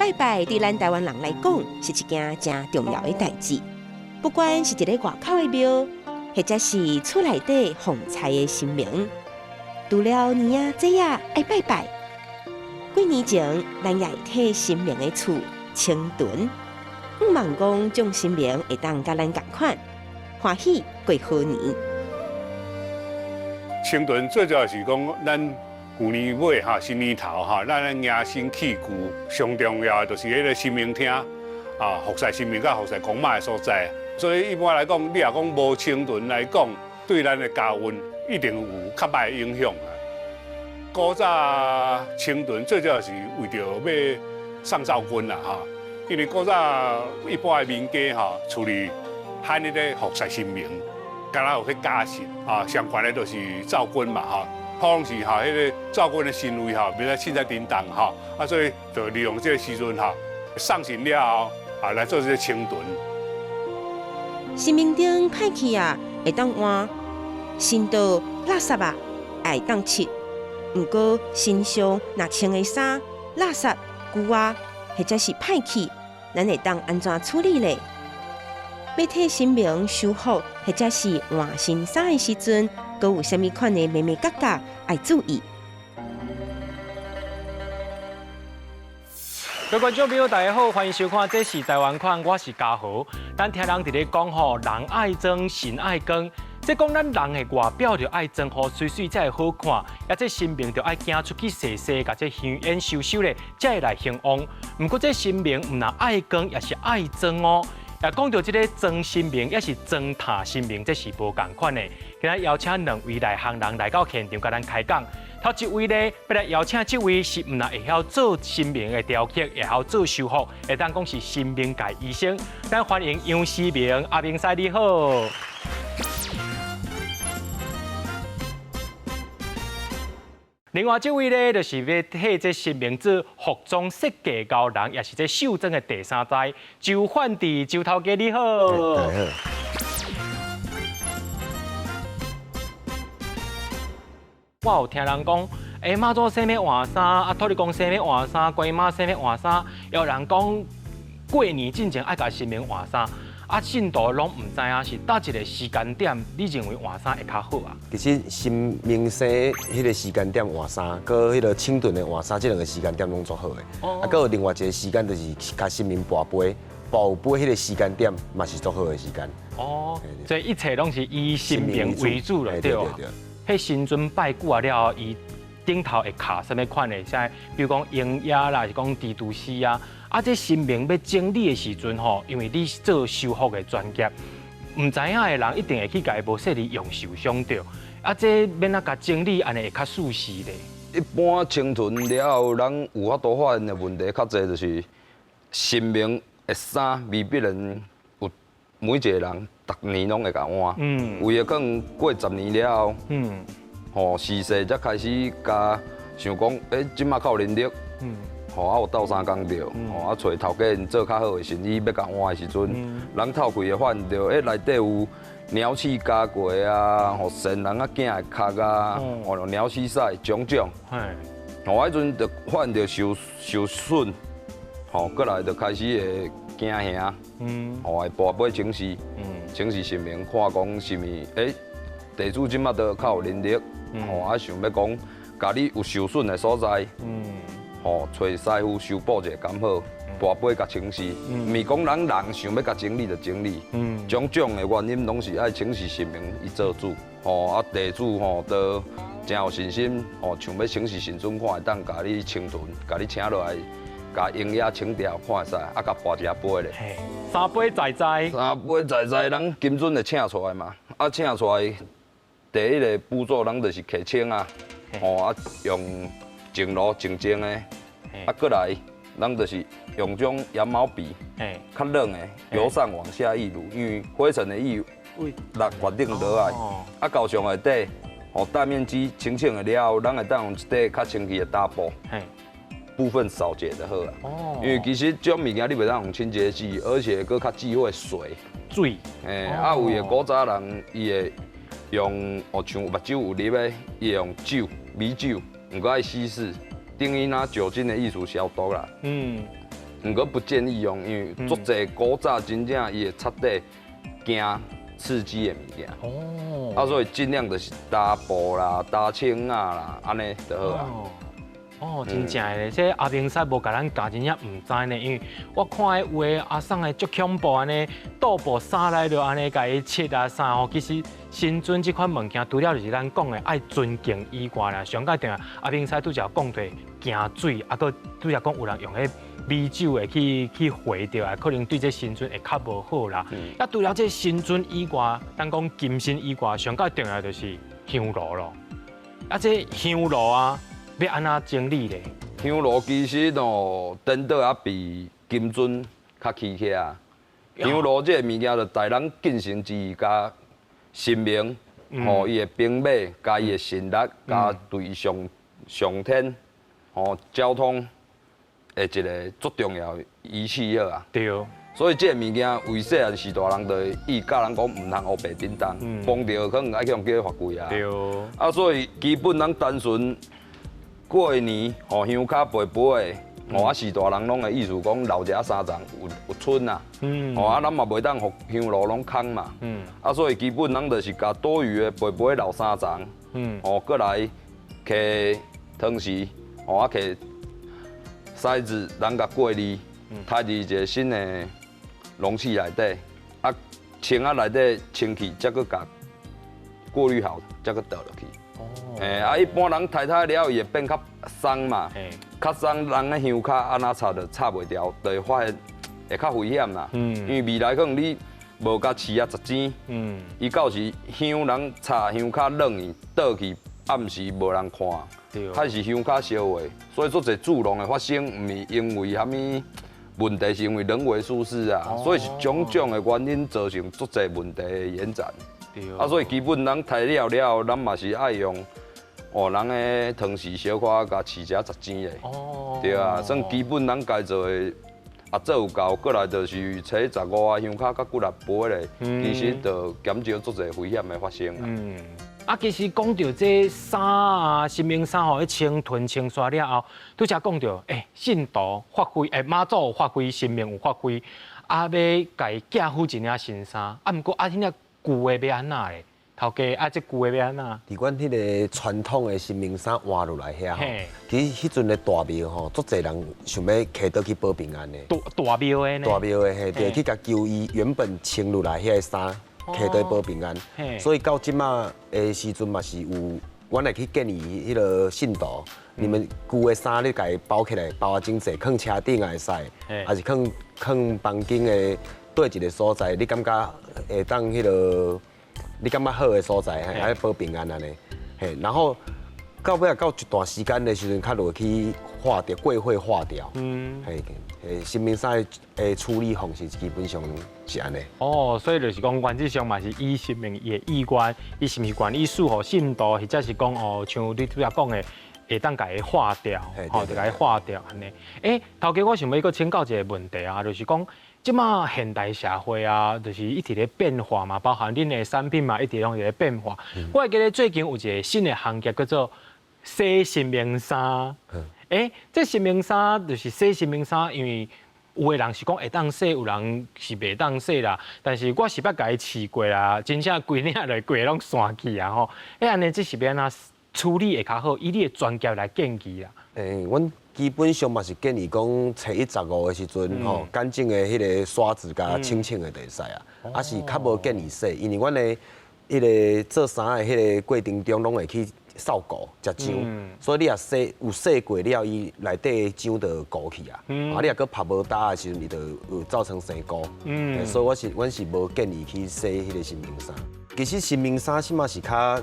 拜拜对咱台湾人来讲是一件真重要的代志。不管是一个外口的庙，或者是厝内底奉财的神明，除了年啊节啊爱拜拜，过年前咱也会替神明的厝清屯，毋望讲众神明会当甲咱同款，欢喜过好年。清屯最主要是讲咱旧年尾新年头咱迎新起居上重要的就是迄个神明厅服侍神明甲服侍公妈的所在。所以一般来讲，你若讲无清屯来讲，对咱的家运一定有较歹的影响啊。古早清屯最主要是为着要上灶君啦因为古早一般的民间处理喊迄个服侍神明，敢若有迄家神相关的就是灶君嘛好像是迄个灶君的神位免得凊彩叮当所以就利用这个时阵上神了后来做这个清屯。神明顶歹去会当换，神道垃圾会当切。毋过身上若穿的衫、垃圾、旧或者是歹去，咱会当安怎处理呢？要替神明修复或者是换新衫的时阵，阁有啥物款的眉眉角角爱注意？各位观众朋友，大家好，欢迎收看，这是台湾款，我是嘉豪。咱听人伫咧讲人爱装，神爱光。即讲咱人的外表就爱装好水水才会好看，也即神明就爱行出去洗洗，甲这香烟收收咧，才会来兴旺。毋过这神明毋但爱光，也是爱装哦。也讲到这个装神明，也是装塔神明，这是无共款的。今日邀请两位内行人来到现场，甲咱开讲。头一位呢，要来邀请这位是毋但会晓做神明的雕刻，会晓做修复，会当讲是神明界医生。咱欢迎杨思明，阿明师你好。另外这位呢，就是要替这神明做服装设计高人，也是这秀珍的第三代周焕智周头家你好。大家好。我有听人讲，妈祖生要换衫，土地公生要换衫，观音妈生要换衫，有人讲过年之前爱甲神明换衫。信徒拢唔知影是哪一个时间点，你认为换衫会较好啊？其实神明生迄个时间点换衫，佮迄个清屯的换衫，这两个时间点拢做好的。佮有另外一个时间，就是甲神明跋杯，跋杯迄个时间点嘛是做好的时间。所以一切拢是以神明为主了，对吧？迄神尊拜久了后，伊顶头会卡什么款的？像比如讲鹰鸭啦，是讲蜘蛛丝啊。这神明要整理的时阵因为你做修复的专业，唔知影的人一定会去家无说你用受伤着。这免甲整理，安尼会较舒适咧。一般清屯了后，人有法度发现的问题较侪，就是神明的衫未必能有每一个人逐年拢会甲换。为了讲过10年了后，时势才开始加想讲，即马较有能力。有斗相共着，找头家因做较好的生意，要甲换的时阵，人透开会发现到，内底有鸟鼠加过神人囝的壳鸟鼠屎种种，迄阵就发现到受损，过来就开始会惊吓，会跋杯请示，请示神明看讲是物，地主即马都较有能力，想要讲，甲你有受损的所在。找师傅修补者刚好，跋杯甲请示，毋是讲人想要甲整理就整理，种种的原因拢是爱请示神明伊做主，地主都真有信心，想要请示神尊看会当甲你清屯，甲你请落来，甲鹰鸭请掉看会使，甲跋一下杯咧。三杯在在，三杯在在，人金准会请出来嘛，请出来，第一个步骤人就是揢青用净炉净净的，过来，咱就是用种羊毛笔，较软的，由上往下溢入，因为灰尘的溢落决定落来，到上下底，大面积清清的了后，咱会当用一块较清气的打布，部分扫解就好啦。因为其实这种物件你袂当用清洁剂，而且佫较忌讳水。有诶古早人伊会用像目睭有粒的，伊会用酒、米酒。唔过爱稀释，等于拿酒精的艺术消毒啦。毋过不建议用，因为足侪古早真正伊会擦底惊刺激的物件。哦。啊，所以尽量就是打布啦、打青啊啦，安尼就好啊。哦，真正的，这阿明师无甲咱教，真正唔知呢。因为我看有的阿送的足恐怖安尼，倒步衫来就安尼甲伊切啊啥吼。其实新尊这款物件，除了就是咱讲的爱尊敬以外啦，上界定阿明师拄则讲对惊水，啊个拄则讲有人用迄米酒会去回掉啊，可能对这新尊会较无好啦。啊，除了这新尊以外，咱讲金身以外，上界重要就是香炉咯。啊，这香炉啊。要安怎整理咧？香炉其实喏，颠倒也比金尊较稀客啊。香炉这个物件，就带咱敬神之意加神明，吼伊的兵马加伊的神力，加对上天，吼交通的一个足重要的仪器啊。对。所以这个物件，为细汉时大人就伊教人讲唔通黑白叮当，碰到可能爱去用叫罚跪啊。对。啊，所以基本咱单纯。过年吼香卡陪陪的，啊是大人拢的意思讲留一3丛有剩啦，啊咱嘛袂当互香炉拢空嘛，啊所以基本咱就是甲多余的陪陪留3丛，过来摕汤匙，啊摕筛子，咱甲过滤，汰入一个新的容器内底，啊清啊内底清气，再搁甲过滤好，再搁倒落去。一般人太了伊会变较松嘛，较松人的香卡安那插就插袂掉，就会发现会较危险啦。因为未来可能你无甲饲啊10钱，伊到时香人插香卡冷去倒去，暗时无人看，还是香卡烧坏，所以做侪注龙的发生，毋是因为虾米问题，是因为人为疏失啊，所以是种种的原因造成足侪问题的延展。啊，所以基本咱汰了了，咱嘛是爱用人的汤匙小可甲饲只10钱的，对啊，算基本咱该做的啊做有够，过来就是找15啊香卡甲几粒杯咧，其实就减少足侪危险的发生啊。啊，其实讲到这衫啊，神明衫吼，清囤清刷了后，拄则讲到，信徒发挥，妈祖有发挥，神明有发挥，啊要家寄付一领新衫，啊，毋过啊，迄领旧的要安那咧？头家啊，这旧的要安那？伫阮迄个传统的神明衫换落来遐吼，其实迄阵的大庙吼，足侪人想要摕倒去保平安的。大庙的呢？大庙的嘿，就去甲求伊原本穿落来遐个衫，摕倒去保平安。所以到即马的时阵嘛是有，阮会去建议迄个信徒，你们旧的衫你家包起来，包啊整齐，放车顶也会使，还是放房间的对一个所在，你感觉会当迄个。你感觉好的所在，还保平安安尼，嘿，然后到尾到一段时间的时阵，较落去化掉，过火化掉，神明衫的处理方式基本上是安尼。所以就是讲原则上嘛是以神明的意愿，伊是毋是愿意束互信徒，或者是讲像你拄则讲的，会当甲伊化掉，就甲伊化掉安尼。头家我想要搁请教一个问题啊，就是讲。即马现代社会啊，就是一直咧变化嘛，包含恁的产品嘛，一直拢在咧变化。我会记得最近有一个新的行业叫做洗神明衫。这神明衫就是洗神明衫，因为有的人是讲会当洗，有人是袂当洗啦。但是我是捌甲伊试过啦，真正规领落规拢散去啊吼。安尼这是要安怎处理会较好？以你的专业来建议啦。阮基本上嘛是建议讲，初1、15的时阵吼，干净的迄个刷子甲清清的就会使啊。啊是较无建议洗，因为阮的迄个做衫的迄个过程中，拢会去扫膏、食浆，所以你若有洗过了，伊内底浆就糊去啊。啊，你若搁拍无干的时阵，伊就有造成生膏。所以阮是无建议去洗迄个神明衫。其实神明衫起码是较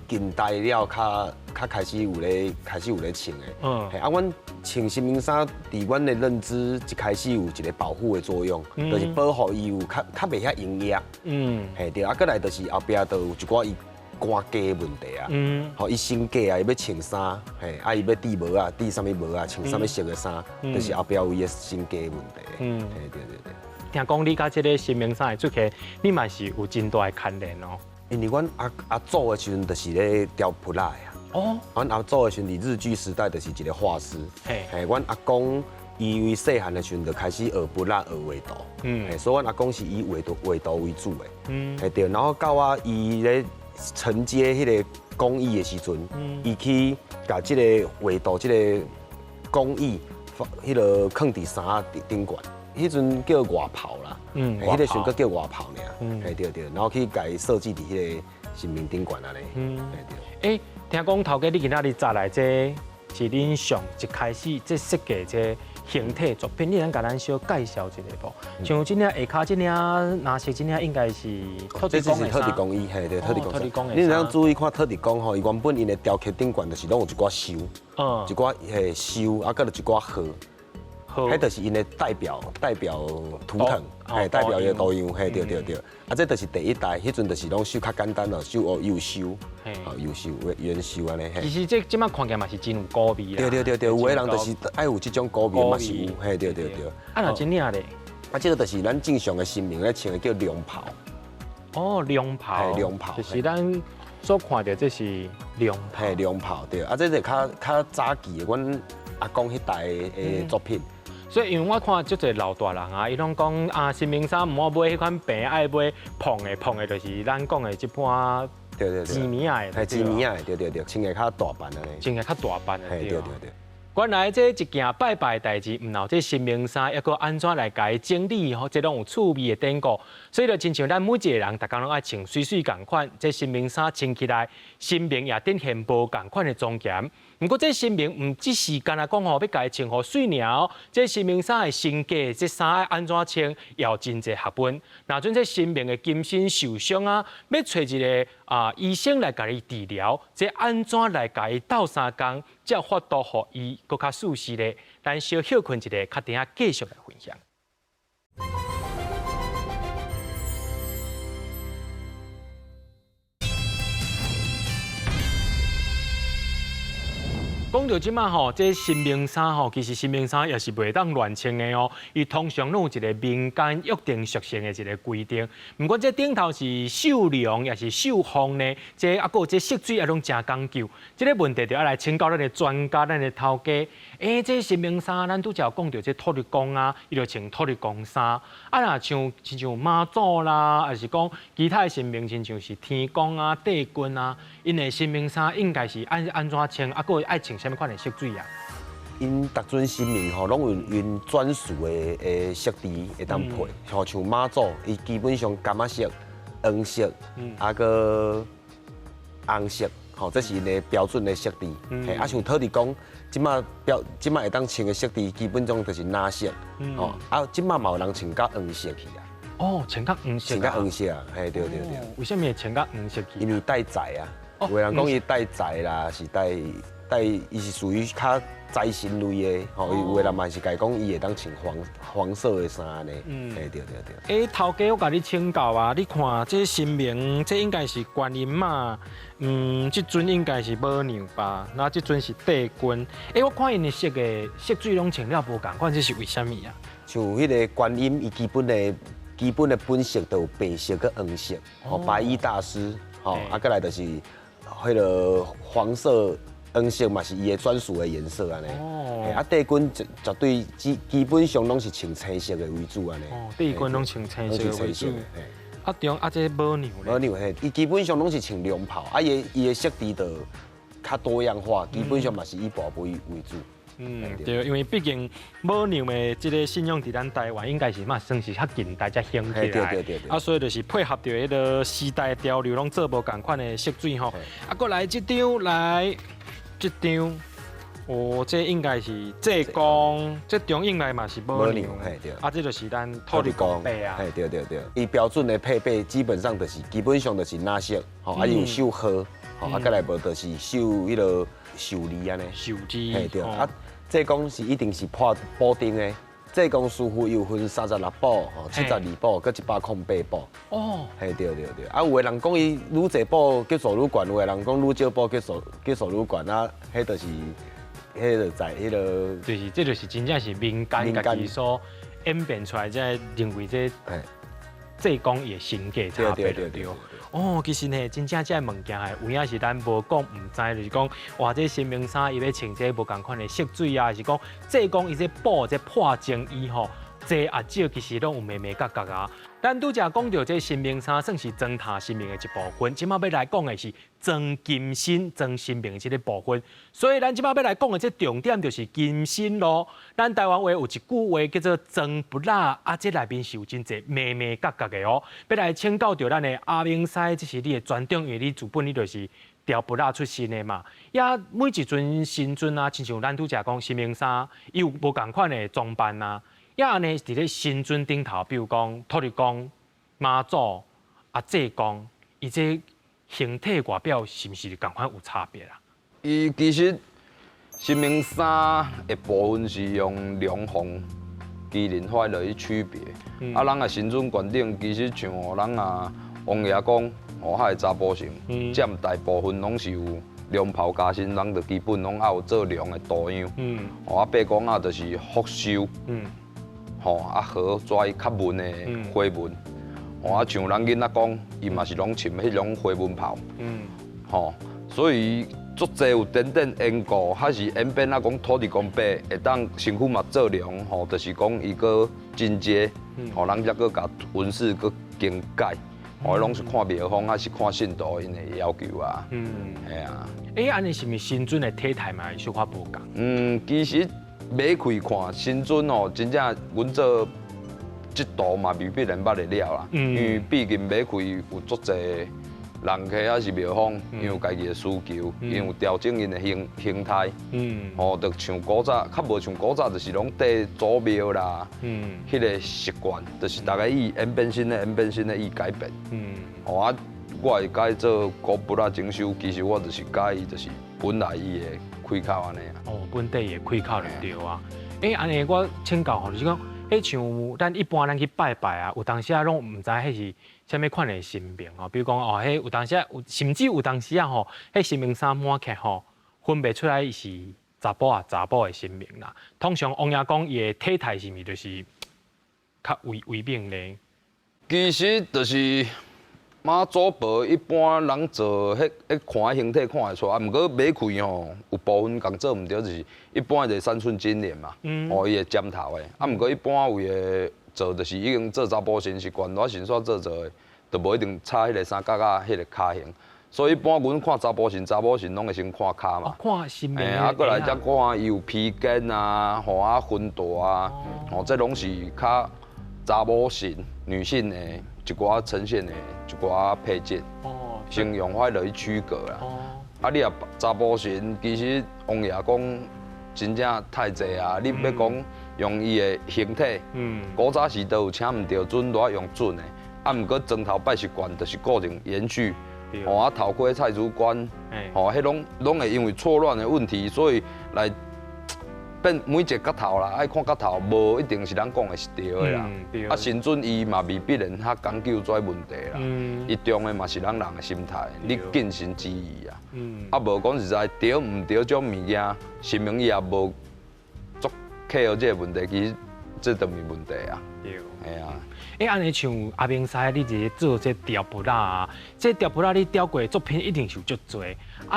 近代了，较开始有咧穿的。阮穿神明衫，伫阮的认知一开始有一个保护的作用，就是保护伊有较袂遐营养。对，啊，过来就是后壁就有一寡伊肝架的问题啊。吼，伊身价啊，伊要穿衫，伊要戴帽啊，戴啥物帽啊，穿啥物色的衫，就是后壁有伊的身价的问题。对。听讲你甲这个神明衫的出现，你嘛是有真大的牵连哦。因为阮阿祖的时阵，就是咧雕扑啦呀。阮阿祖的时阵，日据时代就是一个画师。阮阿公伊为细汉的时阵就开始学笔啦、学画图，所以阮阿公是以画图为主的，对。然后到我伊咧承接迄个工艺的时阵，伊去甲即个画图即个工艺，迄个放伫衫顶管，迄阵叫外袍啦，迄个时阵叫外袍尔，对。然后去甲伊设计伫迄个神明顶管安尼，对。听讲头家你今仔日再来这，是恁上一开始这设计这形体作品，你能甲咱小介绍一下无？像这领下骹这领拿色这领应该是特地工的特地工艺，嘿对，特地工艺。你若注意看特地工吼，伊原本因的雕刻顶管就是拢有一寡绣，一寡绣，啊，搁有一寡盒。迄就是因的代表图腾，代表伊的图样，嘿对。啊，这就是第一代，迄阵就是拢绣较简单咯，绣幼绣，幼绣、圆绣安尼。其实这即摆看起来嘛是真有古味啦。对，有的人就是爱有这种古味嘛是有，嘿对。啊，那真领咧？啊，这个就是咱正常的神明咧穿的叫龙袍。哦，龙袍。龙袍。就是咱所看到这是龙袍。嘿，龙袍对。啊，这是较早期的，阮阿公迄代的作品。所以，因为我看足侪老大人啊，伊拢讲啊，神明衫唔好买迄款平，爱买蓬的，就是咱讲的即般纸面的，系纸面的，对，穿个较大版的咧，穿个较大版的，对。原来这一件拜拜代志，唔有这神明衫，抑个安怎来甲伊整理吼，这种有趣味的典故。所以就亲像咱每一个人，逐工拢爱穿水共款，这神明衫穿起来，神明也展现无共款的庄严。不过这神明唔只是干那讲吼，要家穿好水鸟，这神明衫的身价，这衫爱安怎穿，也有真侪学问。那阵这神明的精神受伤啊，要找一个医生来甲伊治疗，这安怎来甲伊斗3工，才有法度互伊搁较舒适咧。咱小休困一下，较等下继续来分享。讲到即马吼，这神明衫吼，其实神明衫也是袂当乱穿的哦。伊通常拢有一个民间约定俗成的一个规定。不过这顶头是绣龙，也是绣凤呢，这还有这色水也拢真讲究。这个问题就要来请教咱的专家，咱的头家。这神明衫，咱拄则讲到这土地公啊，伊就穿土地公衫。啊，若像妈祖啦，还是讲其他的神明，亲像是天公啊、帝君啊，因的神明衫应该是安怎穿，啊，个爱穿什么款的色水啊？因逐尊神明吼，拢有因专属的色字会当配，像妈祖，伊基本上柑仔色、黄色，个红色，吼，这是因的标准的色字。啊，像土地公，即马会当穿的色字，基本上就是蓝色。啊，即马嘛有人穿到黄色去啊。哦，穿到黄色。穿到黄色啊，嘿，对。为什么会穿到黄色去？因为带财啊。有人讲伊带财啦，是带，伊是属于较财神类的，吼，有的人嘛是家讲伊会当穿黄色的衫呢，对。头家我甲你请教啊，你看这神明，这应该是观音嘛，这尊应该是母娘吧，那这尊是帝君。我看因的色水拢穿了无共款，这是为什么啊？像迄个观音，伊基本的本色都有白色跟黄色，吼，白衣大师，吼，再来就是迄个黄色。黄色嘛是伊的专属的颜色安尼，帝君绝对基本上拢是穿青色的为主安尼。帝君拢穿青色为主。这母娘咧？母娘嘿，伊基本上拢是穿龙袍，伊的色字就较多样化，基本上嘛是以宝贝为主。对，因为毕竟母娘的这个信仰伫咱台湾应该是嘛算是较近代才兴起来，所以就是配合着迄个时代潮流，拢做无共款的色水吼。过来这张，这应该是济公，这中应该嘛是母娘，这就是咱土地公伯啊。对。伊标准的配备基本上就是蓝色，吼，有绣花，吼，再来无就是绣迄个寿字安尼。寿字。对。济公是一定是破补丁的。济公师傅有分36宝、72宝，搁108宝。对。有的人讲伊愈济宝叫做愈悬，有的人讲愈少宝叫做愈悬啊，迄就是，在迄个。这就是真正是民间家己所演变出来，才认为这济公伊的性格差别对。哦，其实呢，真正这物件的有影是咱无讲唔知，就是讲哇，这新明衫伊要穿这无共款的色水啊，是讲济公伊这布这破镜衣吼，这阿少其实拢有微微角角啊。咱拄则讲到这新明衫算是装塔神明的一部分，即马要来讲的是装金身、装神明这个部分。所以咱即马要来讲的这重点就是金身咯。咱台湾话有一句话叫做装不拉，啊，这内面是有真侪微微角角的哦。要来请教到咱的阿明师，这是你的专长，因为你自本你就是调不拉出身的嘛。也每一尊神尊啊，亲像咱拄则讲新明衫，伊有无共款的装扮啊。也安尼伫咧神尊顶头，比如讲土地公、妈祖、济公，伊这形体外表是毋是共款有差别啊？伊其实神明衫的部分是用龙凤、麒麟花来去区别。咱的神尊观顶其实像咱王爷公、海查甫神，占大部分拢是有龙袍加身，人就基本拢有做龙的图样。八公就是福寿。河拽较文的花纹，像咱囡仔讲，伊嘛是拢穿迄种花纹袍，所以足济有点缘故，还是演变讲土地公伯会当身躯嘛做龙，就是讲伊个进阶，人则个甲纹饰个更改，拢是看庙方还是看信徒因的要求啊，系啊。安尼是毋是神尊的体态嘛有小可无共？其实。买开看神尊哦，真正阮做这道嘛未必人捌得了啦。因为毕竟买开有足济人客还是庙方，因为有家己的需求，因为有调整因的形态。就像古早，较无像古早，就是拢缀祖庙啦。迄个习惯，就是大家以演变新的以改变。我会改做古布拉整修，其实我就是改伊就是本来伊的开口安尼啊。本地的开口就对啊。安尼我请教吼，就是讲，像咱一般咱去拜拜啊，有当时啊拢唔知迄是啥物款的神明哦。比如讲有当时甚至有当时啊吼，神明衫满起吼，分辨出来是查甫的神明啦。通常王爷公伊的体态是毋是就是较威猛咧？其实就是。妈祖婆一般人做迄看形体看会出，毋过买开吼有部分共做毋对，就是一般就是三寸金莲嘛，伊个尖头的。毋过一般有个做就是已经做查甫神是关我神煞做的，就无一定差迄个三角啊，迄个骹形。所以一般阮看查甫神拢会先看骹嘛。看神明。过来才看伊有披肩啊，分大啊，这拢是较查某神女性的。一寡呈现的一寡配件，先用法来去区隔啦。你查甫神，其实王爷讲真正太济啊！你要讲用伊的形体，古早时都有请唔着准来用准的，毋过装头拜习惯就是固定延续。头盔蔡主官，迄拢会因为错乱的问题，所以来。变每一个角头啦，爱看角头，无一定是咱讲的是对的啦。神尊伊嘛未必然较讲究这问题啦。伊重的嘛是咱人的心态，你敬神之意啊。无讲实在对唔对种物件，神明伊也无足克服这个问题，其实这都没问题啊。对，啊。安尼像阿明师，你伫做这调布拉啊，这调布拉你调过的作品一定是有足多。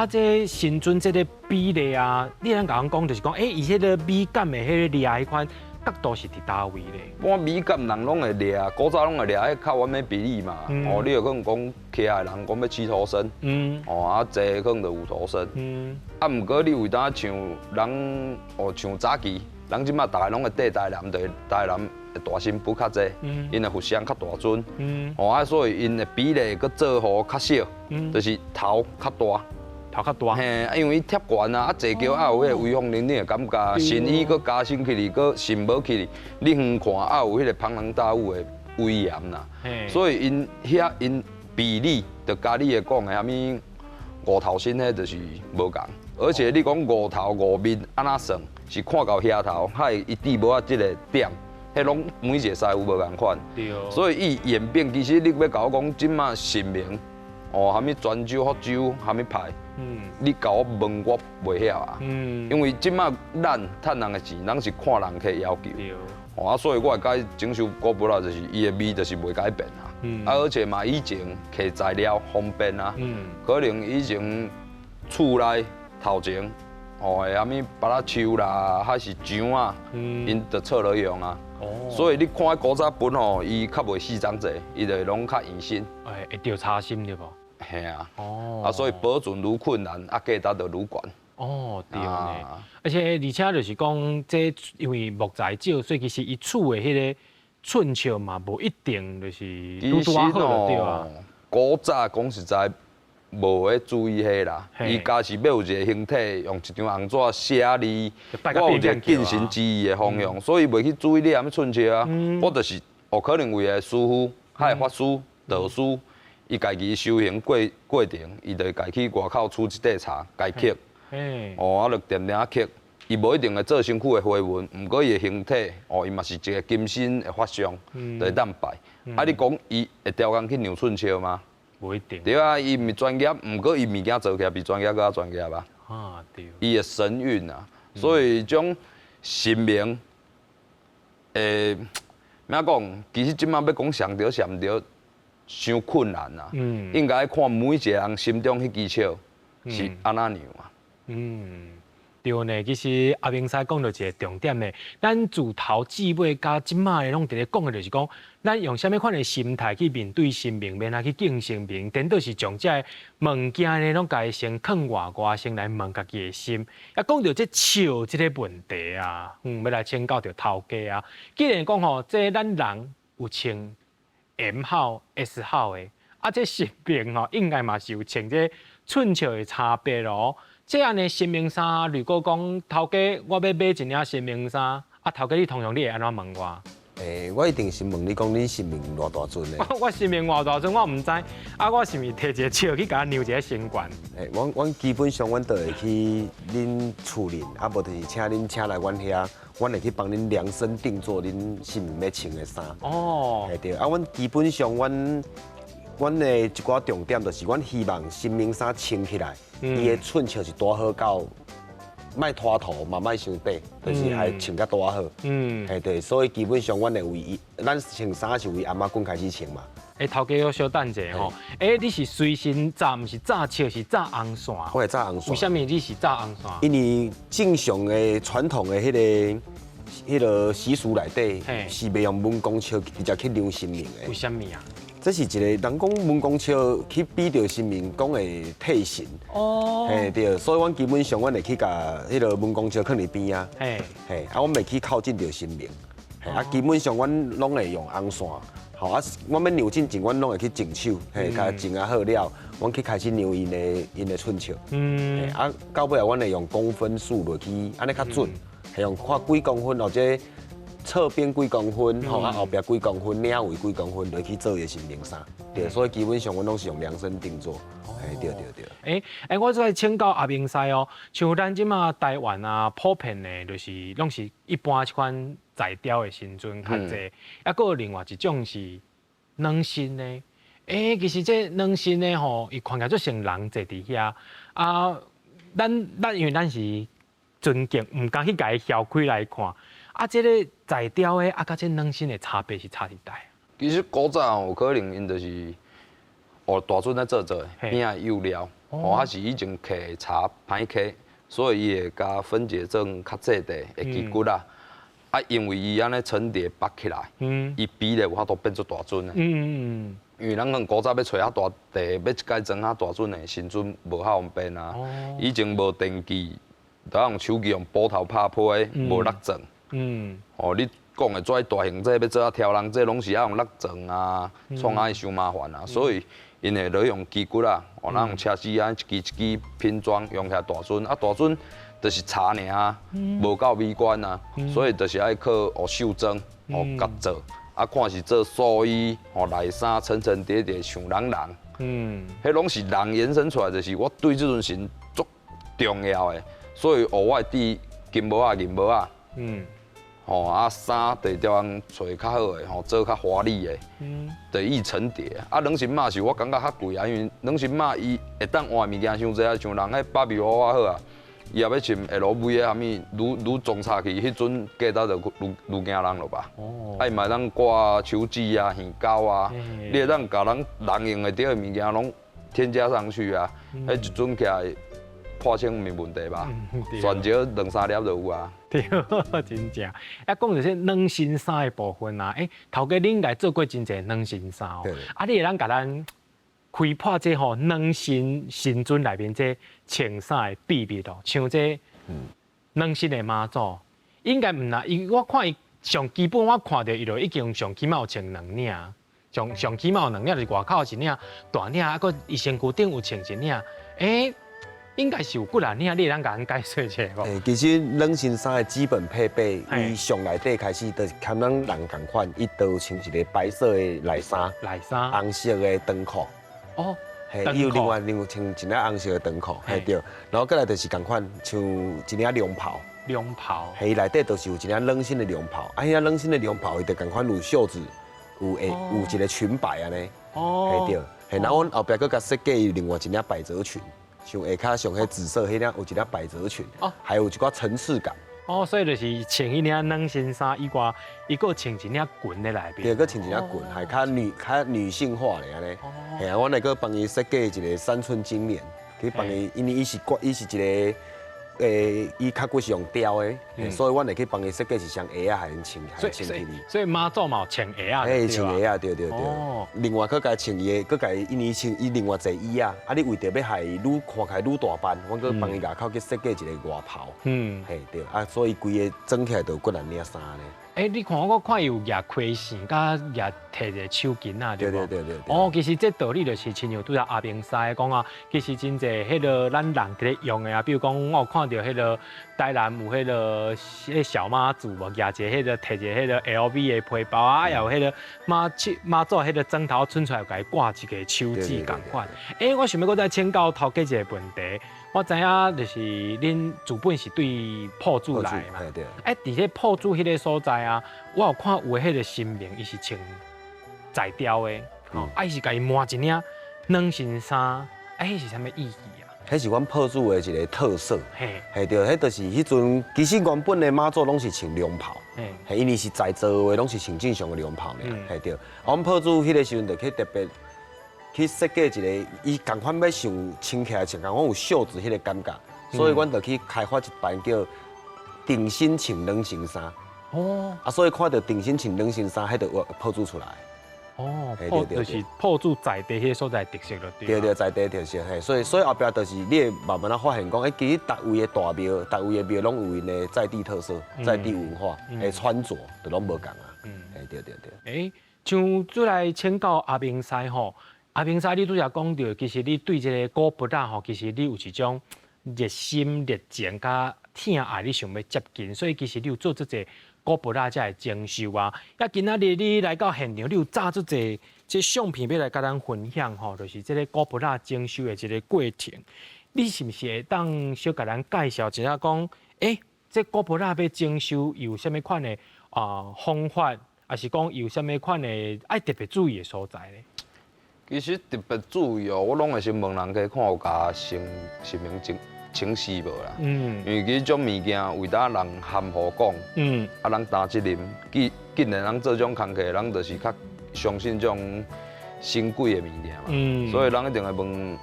这神尊这个比例啊，你咱甲我讲就是讲，伊迄个美感的迄个掠迄款角度是伫倒位咧？我美感人拢会掠，古早拢会掠迄较完美比例嘛。你有可能讲起来人讲要七头身，坐可能就五头身。毋过你为呾像人像早期，人即马大家拢会缀台南，对台南。大身不较济，因的佛像较大尊，所以因的比例佮做好较小，就是头较大，头较大，因为贴悬啊，坐轿也有迄个威风凛凛的感觉，神衣佮加身起哩，佮神无起哩，你远看也有迄个庞然大物的威严啦，所以因比例，就甲你的讲的啥物五头身迄，就是无共，而且你讲五头五面安那算，是看到遐头，还一滴无啊即个点。迄拢每一个师傅无共款，所以伊演变其实你要甲我讲，即马神明啥物泉州、福州啥物派，你甲我问我袂晓啊，因为即马咱趁人的钱，咱是看人客要求，所以我会改整修古布拉，就是伊的味就是袂改变啊。而且嘛以前摕材料方便啊，可能以前厝内头前，下面芭乐树啦，还是姜啊，因就撮落用啊。所以你看古早本吼，伊较袂死长者，伊就拢较用心。会调查心对无？嘿啊。所以保存愈困难，价值就愈悬。对呢。而且就是讲，这因为木材少，所以其实伊厝的迄个寸尺嘛，无一定就是拄好就对啊。古早讲实在，无咧注意迄啦。伊家是要有一个形体，用一张红纸写字，我有一个敬神之意的方向，所以袂去注意你安尼寸尺啊。我就是可能为个师傅，还会法师、道师，伊家己修行过程，伊就家去外口出一块茶，家刻。就点点刻，伊无一定会做身躯的花纹，毋过伊的形体，伊嘛是一个金身的法相，就会当拜。你讲伊会雕工去量寸尺吗？无一定。对啊，伊毋是专业，毋过伊物件做起来比专业搁较专业啊。对。伊的神韵啊，所以种神明，怎讲？其实即摆要讲上着上着，伤困难啊。应该看每一个人心中迄支笑是安怎样啊。对呢，其实阿明师讲到一个重点呢，咱自头至尾加即卖的拢伫咧讲的就是讲，咱用啥物款的心态去面对神明，免啊去敬神明，颠倒是将这物件呢，拢家先放外，先来问家己的心。也讲到这笑这个问题啊，要来请教着头家啊。既然讲吼，这咱人有穿 M 号、S 号的，这神明吼，应该嘛是有穿这寸尺的差别咯。这样的神明衫，如果讲头家我要买一领神明衫，头家你通常你会安怎问我？我一定是问你讲你神明偌大尊的。我神明偌大尊，我唔知。我是咪摕一个尺去甲量一个身悬？阮基本上阮都会去恁厝里，无就是请恁请来阮遐，阮会去帮恁量身定做恁神明要穿的衫。对。阮基本上阮的一寡重点就是，阮希望神明衫穿起来，伊的寸尺是大好到，莫拖头嘛，莫伤短，就是还穿甲大好。对，所以基本上阮会为伊，咱穿衫是为阿妈滚开始穿嘛。头家要小等者吼，你是随身扎，毋是扎尺，是扎红线。我会扎红线。为什么你是扎红线？因为正常的传统的迄个习俗内底，是袂用文公尺直接去量神明的。为什么啊？这是一个人讲文公尺去比着神明讲的体型。对，所以阮基本上阮会去甲迄个文公尺放伫边啊。阮袂去靠近着神明。基本上阮拢会用红线。阮要量进前，阮拢会去净手，甲净啊好了，阮去开始量因的寸尺。到尾阮会用公分数落去，安尼较准。用看几公分或者侧边几公分，后壁几公分，领位几公分，落去做伊的神明衫。对，所以基本上阮拢是用量身定做。对。我再请教阿明师哦，像咱即马台湾啊，普遍的就是拢是一般即款材雕的神尊较济，还有另外一种是软身的。其实这软身的吼，伊看起来就像人坐伫遐咱因为咱是尊敬，唔敢去甲伊掀开来看。这个材雕的甲这软身的差别是差伫大。其实古早有可能因就是大尊在做边仔釉料，还是以前刻茶歹刻，所以伊会甲分解成较质地的基骨啦。因为伊安尼层叠绑起来，伊比例有法度变做大尊的。因为咱讲古早要找遐大地，要一解装遐大尊的神尊无遐方便啊。以前无电机，都用手机用布头拍批，无落装。你讲的做大型这要做挑人，这拢是要用落装啊，创啊伤麻烦啊。所以因会落用基骨啦，咱用车子啊一支一支拼装用起来大尊。大尊就是茶尔，无够美观啊。所以就是爱靠手装，甲做。看是做素衣，内衫层层叠叠像人。迄拢是人延伸出来，就是我对这尊神足重要的。所以我的底金帽啊、银帽啊。衫地调找较好的，做较华丽的，就以层叠。软身码是我感觉较贵啊，因为软身码伊会当换物件伤济啊，像人迄芭比娃娃好啊，伊也要穿 LV 的啥物，愈重差去，迄阵价值就愈惊人了吧？哦，啊，伊嘛当挂手指啊、耳胶啊，你会当甲人用会到的物件拢添加上去啊，迄一阵起来破千毋是问题吧？选少2-3粒就有啊。对，真正。啊，讲到这软身衫的部分啊，头家恁来做过真侪软身衫哦。啊，你会当甲咱开破这吼软身身尊内面这穿衫的秘密咯？像这软身的妈祖，应该唔啦，我看伊上基本，我看到伊就已经上起码有穿2领，上起码有2领，就是外口一领大领，啊，搁伊身躯顶有穿一领，应该是有几领，你会当甲咱解释一下无？其实软身衫的基本配备，伊上内底开始就是跟咱人同款，伊都有穿一个白色的内衫，红色的长裤。哦，嘿，伊有另外穿一领红色的长裤，嘿对。然后再来就是同款，像一领凉袍。嘿，内底都是有一领软身的凉袍，啊，迄领软身的凉袍，伊就同款有袖子，有一个裙摆安尼。哦，嘿对。嘿，然后阮后壁佫甲设计另外一领百褶裙。像下骹上迄紫色迄领有一领百褶裙，还有一寡层次感。所以就是穿迄领软身衫以外，伊佫穿一领裙在内面。对，佫穿一领裙，还较女性化咧安尼。嘿啊，阮来佫帮伊设计一个3寸金莲，去帮伊，因为伊是一个。伊脚骨是用雕的，所以阮会去帮伊设计是像鞋啊，还能穿起去。所以妈祖嘛有穿鞋啊，穿鞋啊，对。另外佫甲穿伊个，佫甲因为穿伊另外一衣啊，你为着要害伊看起来愈大班，阮佫帮伊外口去设计一个外袍。嘿对，所以规个整起来就有几两领衫呢。你看我看有夹亏线，甲夹摕一个手巾啊，对对。其实这道理就是亲像拄则阿明师讲啊，其实真侪迄个咱人伫咧用的啊，比如讲我有看到迄个台南有迄个小妈祖无夹一个迄个摕一个迄个 LV 的皮包啊，也有迄个妈祖迄个枕头伸出来，甲伊挂一个手指共款。我想要搁再请教头家一个问题。我知影就是恁主本是对铺主来嘛，伫咧铺主迄个所在啊，我有看有迄个新名，伊是穿材雕的，伊是甲伊换一领软身衫，迄是啥物意义啊？迄是阮铺主的一个特色，嘿对，迄就是迄阵其实原本的妈祖拢是穿凉袍，因为是材做的，拢是穿正常的凉袍尔，嘿对。阮铺主迄个时阵就去特别。去设计一个，伊共款要想穿起来像共款有袖子迄个感觉，所以阮就去开发一班叫定身穿软身衫。所以看到定身穿软身衫，迄就铺主出来。就是铺主在地迄个所在特色咯。对，在地特色，所以后壁就是你会慢慢发现讲，其实逐位的大庙，逐位的庙拢有因的在地特色、在地文化，穿着都拢无共啊。对。像再来请教阿明师吼。阿明师，你拄则讲到，其实你对这个古佛仔吼，其实你有一种热心、热情、甲疼爱，你想要接近，所以其实你有做这个古佛仔才会精修啊。今仔日你来到现场，你有炸这个这相片要来甲咱分享吼，就是这个古佛仔精修的一个过程。你是不是会当小甲咱介绍一下讲，这古佛仔要精修有啥物款的方法，还是讲有啥物款的爱特别注意的所在呢？其实特别注意我拢会先问人家看有甲姓名清晰无啦。因为其实种物件为呾人含糊讲，人担责任，既然人做种工课，人就是较相信种神鬼的物件嘛。所以人一定会问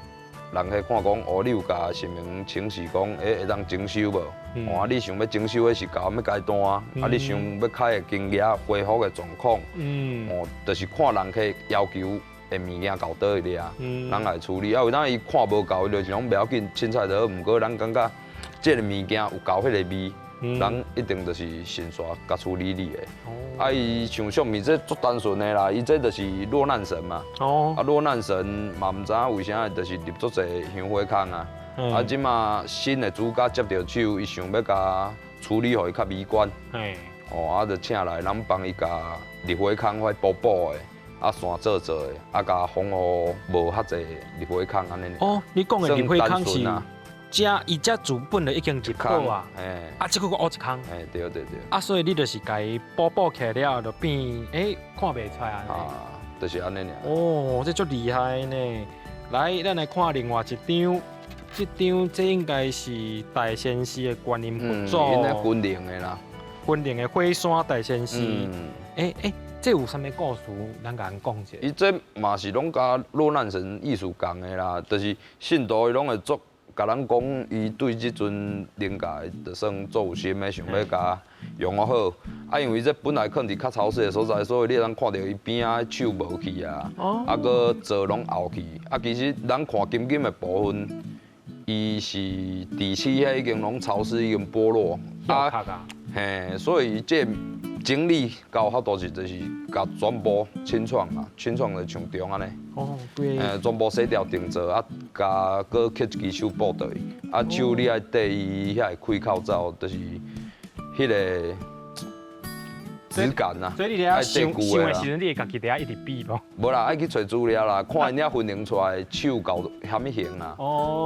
人去看讲，你有甲姓名清晰讲，会当精修无？你想要精修的是搞咩阶段？你想要开的经验、恢复的状况，就是看人去要求。的物件到倒去了，人来处理。为咱伊看无够，就是讲不要紧，凊彩就好。不过咱感觉这个物件有够迄个味，人一定就是先刷甲处理你的。伊像相片这足单纯的啦，伊这就是落难神嘛。落难神嘛唔知影为啥，就是入足侪香火空啊。即马新的主角接到手，伊想要甲处理，互伊较美观。就请来咱帮伊甲入火空或补的。线做的，甲防护无遐济入火坑安尼。你讲的入火坑是，伊只主本就已经入好啊，这个凹一坑。对。所以你就是家补起来了，就变看袂出来安尼。就是安尼尔。这足厉害呢！来，咱来看另外一张。这应该是大仙寺的观音佛祖，因咧分灵的啦，分灵的火山大仙寺。这有啥物故事？咱甲人讲一下。伊这嘛是拢甲落难神艺术共的啦，就是信徒伊拢会做，甲咱讲伊对即尊灵界就算做有心的，想要甲用好。啊，因为这本来囥伫较潮湿的所在，所以你通看到伊边仔手无去啊，啊个座拢凹去。啊，其实咱看金金的部分，伊是地气遐已经拢潮湿，已经剥落。嘿，所以这整理到法度是就是甲全部清创嘛，清创就像中安尼。对。全部洗掉定做，啊，甲搁刻一支手补倒去，啊手你爱缀伊遐个开口罩，就是迄个质感啊。所以你咧想的时阵，你会家己伫遐一直比无？无啦，爱去找资料啦，看因遐分零出来手到虾米形啊。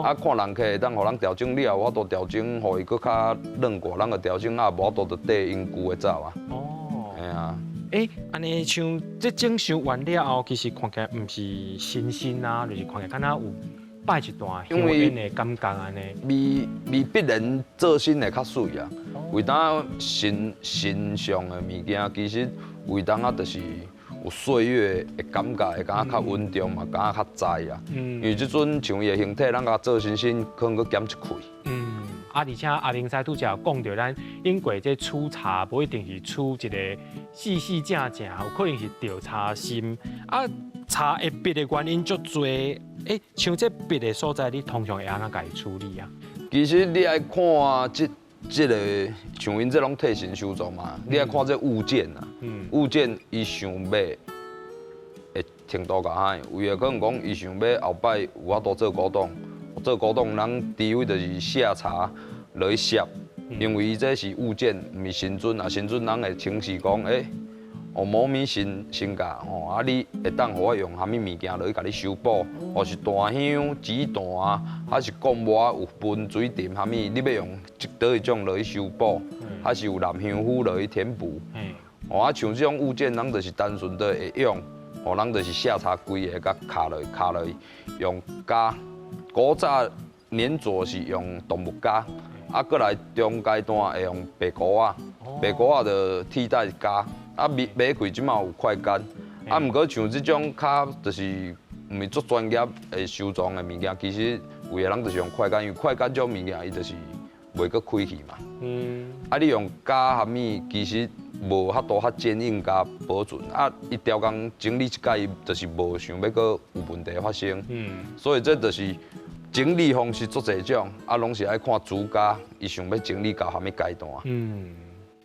啊，看人客会当互咱调整，你也有法度调整，互伊搁较软寡，咱个调整啊，无法度就缀因旧的走啊。嘿啊。安尼像这整修完了后，其实看起来毋是新鲜啊，就是看起来敢若有摆一段香烟的感觉安尼。未必然做新的较水啊。为当新上的物件，其实为当啊，就是有岁月的感觉，会感觉较稳重嘛，感觉较在啊。因为即阵像伊的形体，咱甲做新，可能搁减一块。而且阿明师拄则讲到，咱因过这初茶，不一定是取一个细正，有可能是调茶心。啊，茶会别的原因足多。像这别的所在，你通常会安怎家己处理啊？其实你爱看这个像因这种替身修造嘛，你爱看这物件啊。物件伊想要的程度较歹，为了可能讲伊想要后摆有法度做古董。做古董，咱除非就是下茶落去摄，因为伊这是物件，毋是神尊啊。神尊咱会请示讲，某米神价吼，啊你会当互我用虾米物件落去甲你修补，或是檀香、紫檀，还是讲无有分水锭虾米，你要用倒一种落去修补，还是有蓝香菇落去填补。啊，像这种物件，咱就是单纯的会用，咱就是下茶规个甲卡落去，用胶。古早粘着是用动物胶，啊，过来中阶段会用白骨仔，白骨仔就替代胶，啊，买开即马有快干，啊，毋过像即种较就是毋是足专业的收藏的物件，其实有的人就是用快干，因为快干这种物件伊就是袂阁开去嘛。啊，你用胶虾米，其实无遐多较坚硬甲保存，啊，伊雕工整理一届，伊就是无想要阁有问题发生。所以这就是整理方式足侪种，啊，拢是爱看主家伊想要整理到虾米阶段。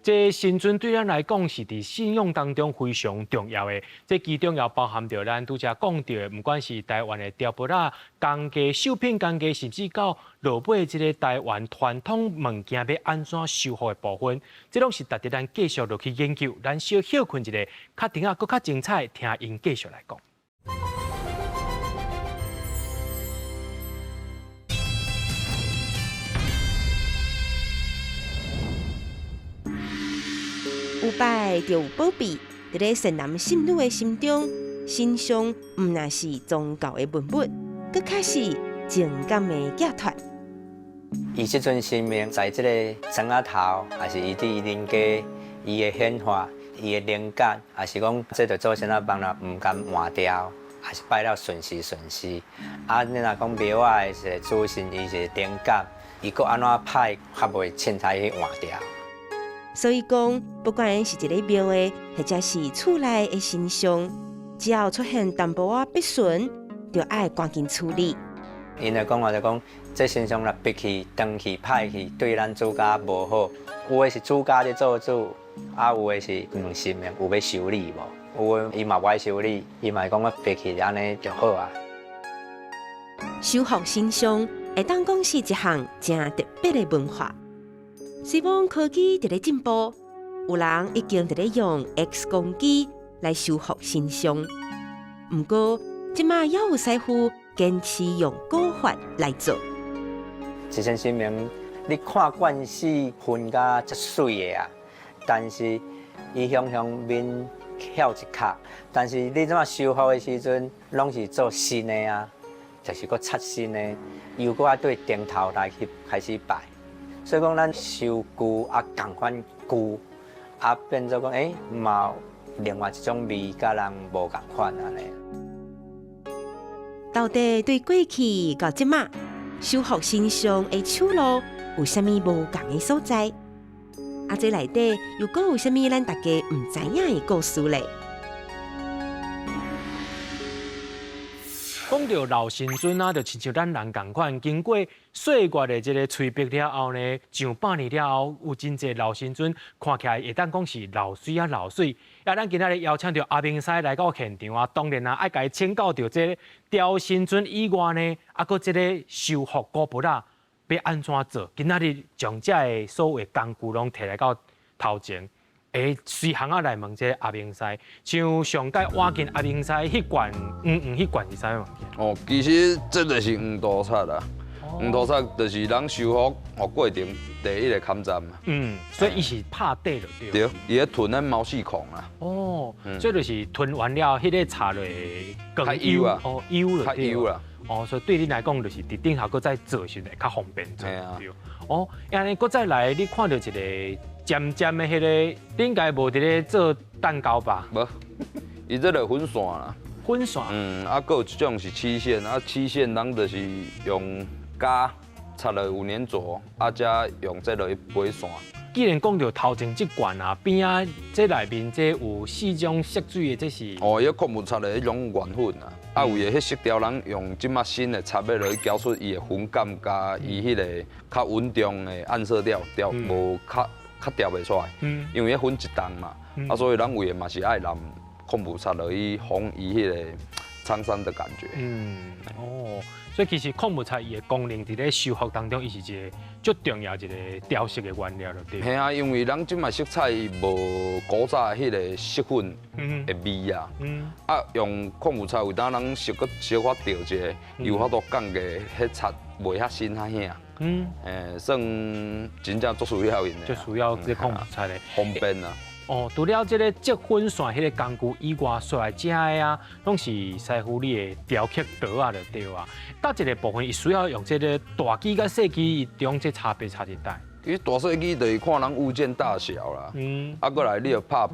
这神尊对咱来讲是伫信用当中非常重要的，这其中也包含着咱拄则讲到的，不管是台湾的雕钹啊、工艺、绣品工艺，甚至到落尾这个台湾传统物件要安怎修复的部分，这拢是值得咱继续落去研究。咱小休困一下，较等下搁较精彩，听因继续来讲。有摆就有宝贝，伫咧善男信女的心中，心上毋那是宗教的文物，佫较是情感的寄托。伊即阵生命在即个庄仔头，也是伊伫人家伊的显化，伊的灵感，也是讲这着做啥物帮人毋甘换掉，也是摆了顺时。啊，你若讲庙仔的是主神，伊是灵感，伊佫安怎派，较袂凊彩去换掉。所以讲，不管是一个庙的，或者是厝内的神像，只要出现淡薄仔不顺，就爱赶紧处理。因来讲话就讲，这神像若逼去、断去、歹去，对咱主家无好。有的是主家在做主，啊有的是神明有要修理无，有的伊嘛歹修理，伊嘛讲我逼去安尼就好啊。修复神像会当讲是一项真特别的文化。虽然科技伫咧进步，有人已经伫咧用 X 光机来修复神像，不过即马也有师傅坚持用古法来做。一身神明，你看惯势分甲足水的啊，但是伊向面翘一壳，但是你怎啊修复的时阵，拢是做新的啊。就是个擦身的，又搁啊对顶头来去开始拜。所以讲，咱修旧啊，共款旧啊，变做讲，嘛有另外一种味，甲人无共款安尼。到底对过去到即马修复新乡的手路有啥物无共的所在？啊，这内底又搁有啥物咱大家唔知影的故事咧？讲到老新村啊，就亲像咱人共款，经过岁月的这个催逼了后呢，上百年了后，有真侪老新村看起来会当讲是老水啊老水。啊，咱今仔日邀请到阿明师来到现场啊，当然啊，爱甲伊请教到这个雕新村以外呢，啊，搁这个修复古物啊，要安怎做？今仔日将这的所有工具拢摕来到头前。随行啊来问这个阿明师，像上届挖进阿明师迄罐迄罐是啥物物件？哦，其实这就是黄土擦啦。黄土擦就是咱修复过程第一个坎站嘛。所以伊是拍底就对。对，伊咧囤咱毛细孔啊。哦，所以就是囤完了，迄个擦落更油啊，油就对。油啦。哦，所以对你来讲，就是伫顶头搁再做时会较方便做。对。哦，安尼搁再来，你看到一个尖尖的迄个，你应该无伫咧做蛋糕吧？无，伊这个粉线啦。粉线。啊，搁有一种是漆线，啊，漆线咱就是用胶擦了5年左，啊，才用这落去飞线。既然讲到头前这罐啊，边啊这内面这有4种色水的，这是哦，伊矿物擦的迄种原粉啊，啊有的迄色调，咱用即马新的擦要落去调出伊的粉感，加伊迄个较稳重的暗色调，无较调袂出来。因为迄粉一重嘛，啊所以咱为的嘛是爱淋矿物擦落去烘伊迄个苍山的感觉。哦，所以其实矿物擦伊的功能伫咧修复当中，伊是一个最重要一个调色的原料了，对。嘿啊，因为咱即卖色彩无古早迄个色粉的味啊，啊用矿物擦有当咱色个小可调一下，有法度降个迄擦袂遐新遐响。算真正足需要因的。最需要这矿物擦的方便啊。哦，除了这个积粉线迄个工具以外，所来遮的啊，拢是师傅你的雕刻刀啊，就对啊。搭一个部分，伊需要用这个大机甲细机中这差别差一大。伊大细机就是看咱物件大小啦。啊，过来你要拍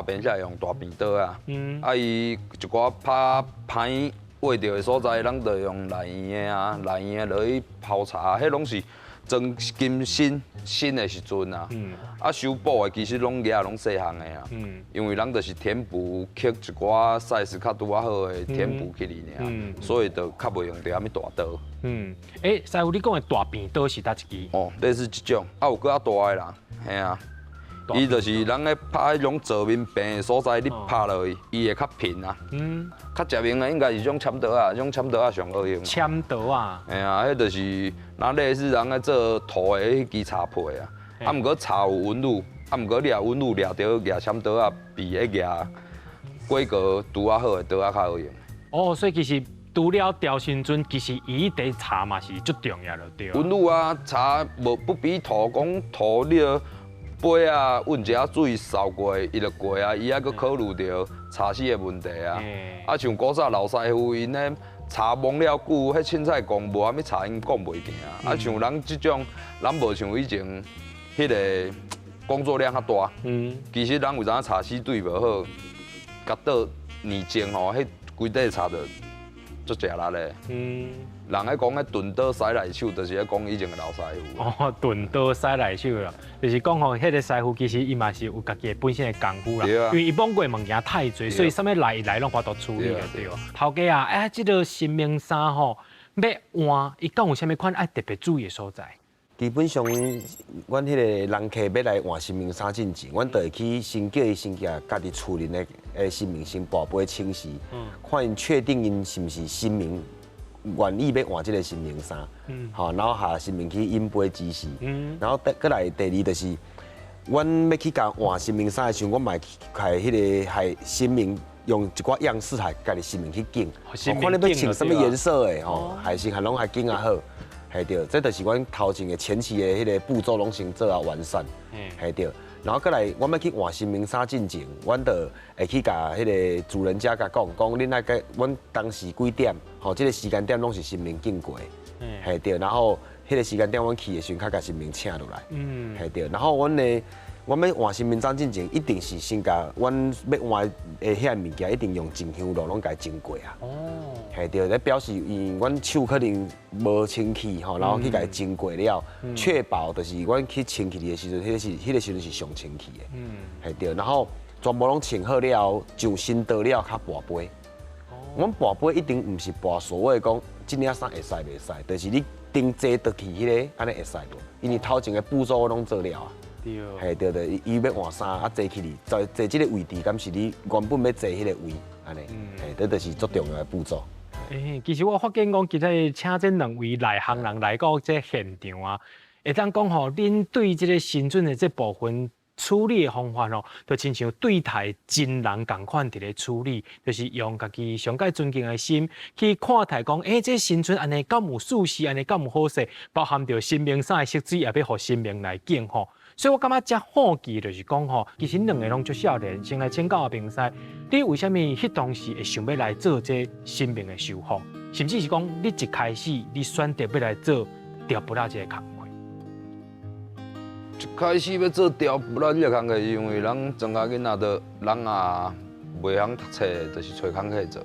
平才用大片刀啊。啊，伊一寡拍歹画着的所在，咱就用内圆的啊，内圆的落去泡茶，迄拢是装金新的时阵啊。啊，修补的其实拢额拢细项的啊。因为咱就是填补刻一寡 size 较拄啊好的填补起哩尔，所以就较袂用着遐物大刀。师傅你讲的大片刀是哪一支？哦，类似这种，啊有搁较大的啦，嘿啊。伊就是咱咧拍迄种座面平的所在，你拍落去，伊会较平啊。较食明的应该是种签刀啊，种签刀啊上好用。签刀啊？嘿啊，迄就是咱类似人咧做土的迄支茶皮啊。啊，毋过茶有纹路，啊，毋过你若纹路掠着掠签刀啊，比迄掠规格拄啊好的刀啊较好用。哦，所以其实除了雕新村，其实伊伫茶嘛是最重要的对。纹路啊，茶不比土，讲土你杯啊，温一下水烧过，伊就过啊，伊还佫考虑到茶丝的问题啊。啊，像古早老师傅因咧茶摸了久，迄凊彩讲无啥物茶因讲袂行啊。啊，像咱即种，咱无像以前迄个工作量较大。其实咱有阵茶丝对无好，甲倒年前吼，迄规块茶就足食力咧。人咧讲迄钝刀使内手，就是咧讲以前的老师傅。哦，钝刀使内手啦，就是讲吼，迄个师傅其实伊嘛是有家己本身的功夫啦。因为伊摸过物件太多，所以啥物来拢法度处理的对。头家啊，即个新名衫吼，要换，伊讲有啥物款爱特别注意的所在？基本上，阮迄个人客要来换新名衫进前，阮就会去先叫伊先家家己厝里的新名先跋杯清洗，看因确定因是毋是新名。愿意要换这个新名衫，然后下新名去饮杯指示，然后再来第二就是，阮要去甲换新名衫的时候，我嘛开迄个系新名用一寡样式系家己新名去拣，看你要穿什么颜色的还是拢还拣啊好，系对，这就是阮头前的前期的迄个步骤拢先做啊完善，系对。然后再来，我要去换新名衫进前，阮就会去甲迄个主人家甲讲，恁那个阮当时几点，吼，这个时间点拢是神明敬过，嘿对，然后迄个时间点阮去的时阵，较甲神明请落来，嘿对，然后阮要换神明章进前，一定是先甲阮要换的遐物件，一定用净香炉拢甲净过啊。哦。嘿对，咧表示因阮手可能无清气吼，然后去甲净过了，确保就是阮去清气的时阵，迄个时阵是上清气的。嘿对，然后全部拢清好了，上身到了，较跋杯。阮跋杯一定毋是跋所谓讲，今领衫会使袂使，就是你顶坐倒去迄个，安尼会使无？因为头前的步骤我拢做了啊。对，对，伊要换衫啊，坐起哩，坐这个位置，敢是你原本要坐迄个位，安尼，这就是最重要的步骤。其实我发现讲，其实请这两位内行人来到这现场啊，会当讲吼，恁对这个神准的这部分处理的方法哦，就亲像对待真人共款伫咧处理，就是用家己上界尊敬的心去看待讲，这神准安尼敢有属实，安尼敢有好势，包含着神明啥的色水，也要互神明来敬吼。所以我感觉遮好奇就是讲吼，其实两个拢足少年，先来请教平西，你为虾米迄当时会想要来做这神明的修复，甚至是讲你一开始你选择要来做调布拉这个工课？一开始要做调布拉这个工课，因为咱庄家囡仔都人也袂晓读册，就是找工课做。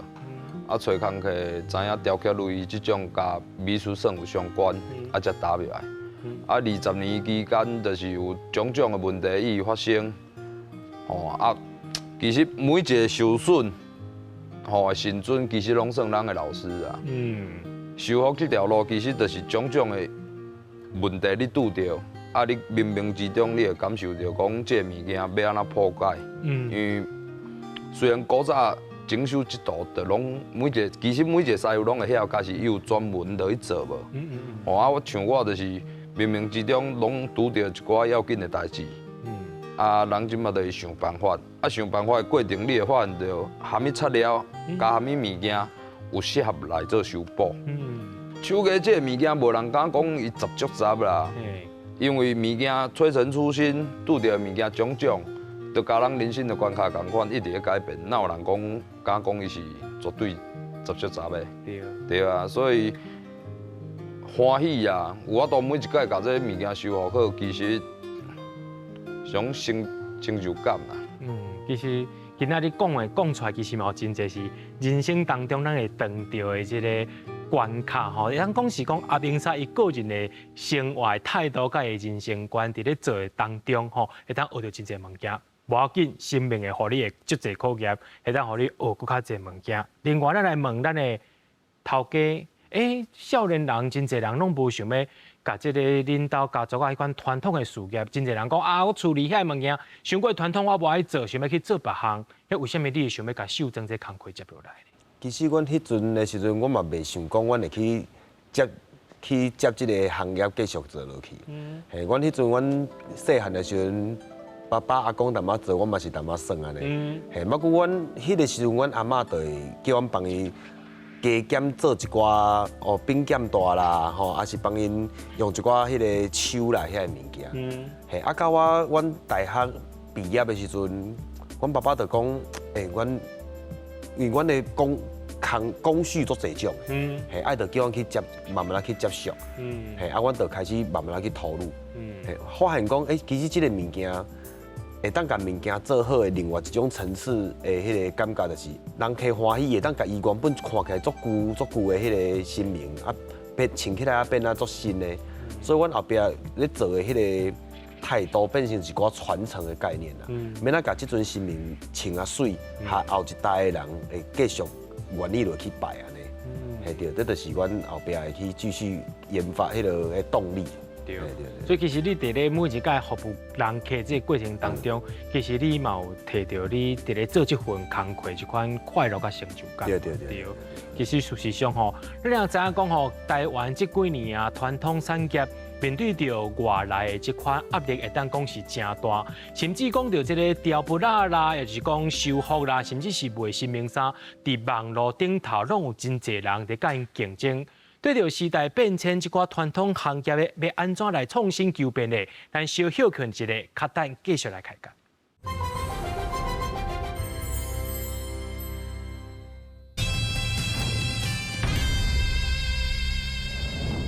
啊，找工课知影雕刻类这种甲美术生有相关，啊才答入来。啊，20年期间，就是有种种的问题伊发生，其实每一个受损，神准其实拢算咱的老师啊。修复这条路其实就是种种的问题你拄着，啊，你冥冥之中你会感受到讲这物件要安怎破解。因为虽然古早整修这道的拢其实每一个师傅拢会晓，家是有专门落去做无。我像我就是。冥冥之中，拢拄着一寡要紧的代志，人即马就会想办法，想办法的过程，你会发现到虾米材料、加虾米物件有适合来做修补。手艺这个物件，无人敢讲伊十足十啦，因为物件推陈出新，拄着物件种种，就甲咱人生的关卡共款，一直在改变。哪有人敢讲伊是绝对十足十的？对啊，所以。欢喜啊！有法度每一届把这物件修复好，其实上成就感啦。其实今仔日讲出来，其实嘛有真侪是人生当中咱会碰到的这个关卡吼。咱讲是讲阿明沙伊个人的生活态度，甲伊人生观伫咧做的当中吼，会当学到真侪物件。无要紧，生命会互你的足侪考验，会当互你学更较侪物件。另外，咱来问咱的头家。少年人真侪人拢无想要甲即个领导家族啊，迄款传统的事业，真侪人讲我处理遐物件，想过传统我无爱做，想要去做别项。为什么你会想要甲秀珍这工课接落来？其实阮迄阵的时阵，我嘛袂想讲，阮会去接即个行业继续做落去。阮迄阵阮细汉的时阵，爸爸阿公淡仔做，我嘛是淡仔算安尼。不过阮迄个时阵，阮阿嬷就会叫阮帮伊。加减做一寡冰剑大啦，还是帮因用一寡迄个手啦遐物件。到阮大学毕业的时阵，阮爸爸就讲，因为阮的工序足侪种，爱就叫阮去接，慢慢去接触，阮就开始慢慢去投入，发现讲，其实这个物件。会当甲物件做好的另外一种层次的迄个感觉，就是人客欢喜，会当甲伊原本看起来足旧的迄个新名变穿起来变足新的。所以阮后壁咧做的迄个态度变成一寡传承的概念啦。免咱甲即阵新名穿水，下后一代的人会继续愿意落去拜安尼。对，这就是阮后壁会去继续研发迄个动力。对，所以其实你伫咧每一届服务人客这个过程当中，其实你嘛有摕到你伫咧做这份工课这款快乐甲成就感。对。其实事实上吼，你若知影讲吼，台湾这几年啊，传统产业面对着外来的这款压力，会当讲是真大，甚至讲到这个调布拉啦，也是讲修复啦，甚至是卖新名衫，伫网络顶头拢有真侪人伫甲因竞争。对着时代变迁，这寡传统行业的要安怎来创新求变的？咱小休困一下，较等继续来开讲。